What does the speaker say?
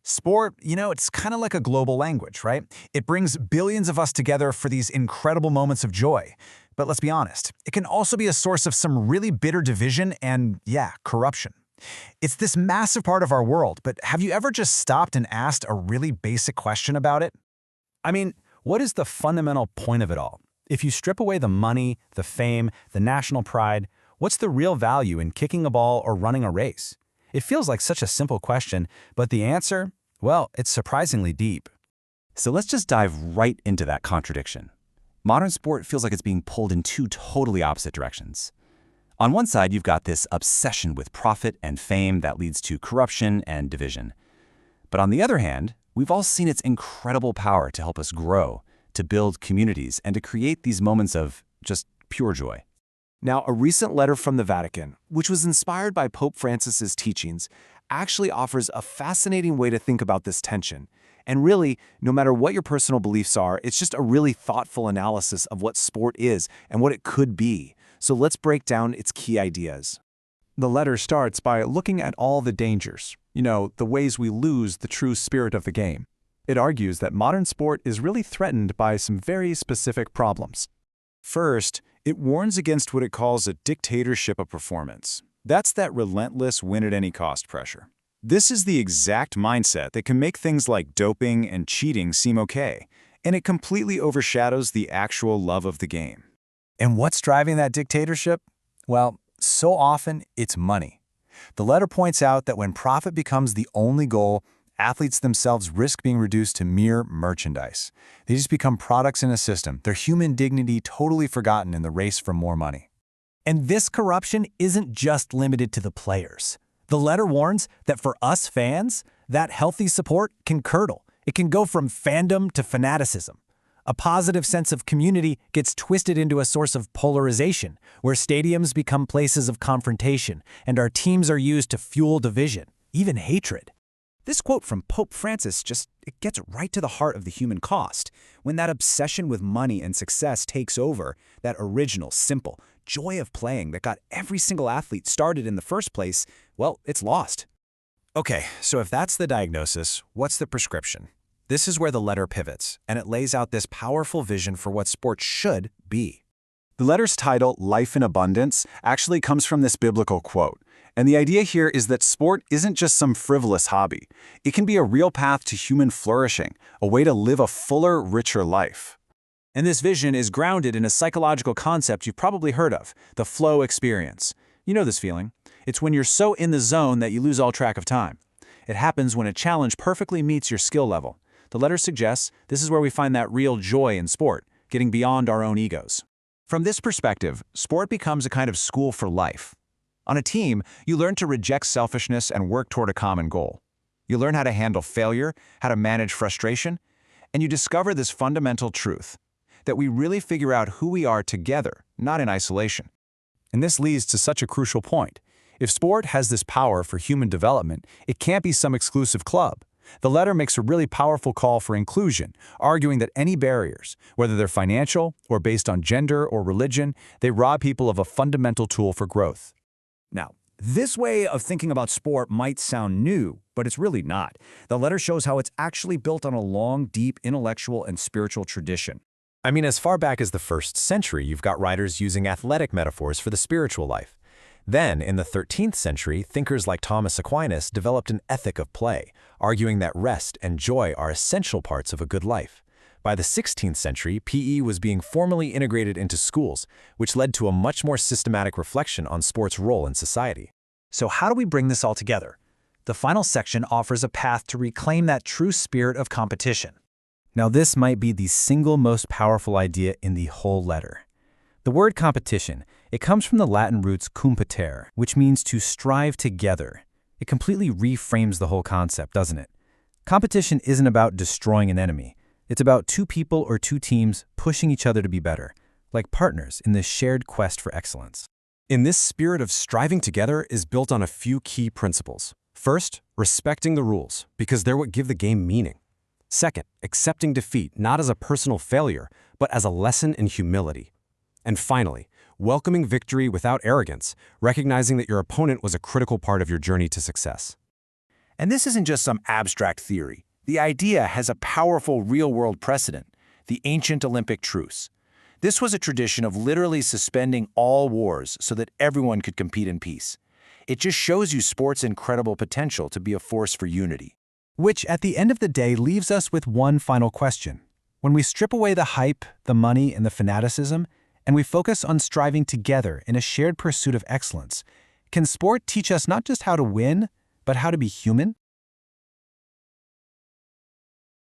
Sport, it's kind of like a global language, right? It brings billions of us together for these incredible moments of joy. But let's be honest, it can also be a source of some really bitter division and, yeah, corruption. It's this massive part of our world, but have you ever just stopped and asked a really basic question about it? I mean, what is the fundamental point of it all? If you strip away the money, the fame, the national pride, what's the real value in kicking a ball or running a race? It feels like such a simple question, but the answer, well, it's surprisingly deep. So let's just dive right into that contradiction. Modern sport feels like it's being pulled in two totally opposite directions. On one side, you've got this obsession with profit and fame that leads to corruption and division. But on the other hand, we've all seen its incredible power to help us grow, to build communities, and to create these moments of just pure joy. Now, a recent letter from the Vatican, which was inspired by Pope Francis's teachings, actually offers a fascinating way to think about this tension. And really, no matter what your personal beliefs are, it's just a really thoughtful analysis of what sport is and what it could be. So let's break down its key ideas. The letter starts by looking at all the dangers, the ways we lose the true spirit of the game. It argues that modern sport is really threatened by some very specific problems. First, it warns against what it calls a dictatorship of performance. That's that relentless win-at-any-cost pressure. This is the exact mindset that can make things like doping and cheating seem okay, and it completely overshadows the actual love of the game. And what's driving that dictatorship? Well, so often it's money. The letter points out that when profit becomes the only goal, athletes themselves risk being reduced to mere merchandise. They just become products in a system, their human dignity totally forgotten in the race for more money. And this corruption isn't just limited to the players. The letter warns that for us fans, that healthy support can curdle. It can go from fandom to fanaticism. A positive sense of community gets twisted into a source of polarization, where stadiums become places of confrontation, and our teams are used to fuel division, even hatred. This quote from Pope Francis it gets right to the heart of the human cost. When that obsession with money and success takes over, that original, simple joy of playing that got every single athlete started in the first place, well, it's lost. Okay, so if that's the diagnosis, what's the prescription? This is where the letter pivots, and it lays out this powerful vision for what sports should be. The letter's title, Life in Abundance, actually comes from this biblical quote. And the idea here is that sport isn't just some frivolous hobby. It can be a real path to human flourishing, a way to live a fuller, richer life. And this vision is grounded in a psychological concept you've probably heard of, the flow experience. You know this feeling. It's when you're so in the zone that you lose all track of time. It happens when a challenge perfectly meets your skill level. The letter suggests this is where we find that real joy in sport, getting beyond our own egos. From this perspective, sport becomes a kind of school for life. On a team, you learn to reject selfishness and work toward a common goal. You learn how to handle failure, how to manage frustration, and you discover this fundamental truth, that we really figure out who we are together, not in isolation. And this leads to such a crucial point. If sport has this power for human development, it can't be some exclusive club. The letter makes a really powerful call for inclusion, arguing that any barriers, whether they're financial or based on gender or religion, they rob people of a fundamental tool for growth. Now, this way of thinking about sport might sound new, but it's really not. The letter shows how it's actually built on a long, deep intellectual and spiritual tradition. I mean, as far back as the 1st century, you've got writers using athletic metaphors for the spiritual life. Then, in the 13th century, thinkers like Thomas Aquinas developed an ethic of play, arguing that rest and joy are essential parts of a good life. By the 16th century, PE was being formally integrated into schools, which led to a much more systematic reflection on sports' role in society. So how do we bring this all together? The final section offers a path to reclaim that true spirit of competition. Now, this might be the single most powerful idea in the whole letter. The word competition, it comes from the Latin roots competere, which means to strive together. It completely reframes the whole concept, doesn't it? Competition isn't about destroying an enemy. It's about two people or two teams pushing each other to be better, like partners in this shared quest for excellence. In this spirit of striving together is built on a few key principles. First, respecting the rules, because they're what give the game meaning. Second, accepting defeat not as a personal failure, but as a lesson in humility. And finally, welcoming victory without arrogance, recognizing that your opponent was a critical part of your journey to success. And this isn't just some abstract theory. The idea has a powerful real-world precedent, the ancient Olympic truce. This was a tradition of literally suspending all wars so that everyone could compete in peace. It just shows you sport's incredible potential to be a force for unity. Which, at the end of the day, leaves us with one final question. When we strip away the hype, the money, and the fanaticism, and we focus on striving together in a shared pursuit of excellence, can sport teach us not just how to win, but how to be human?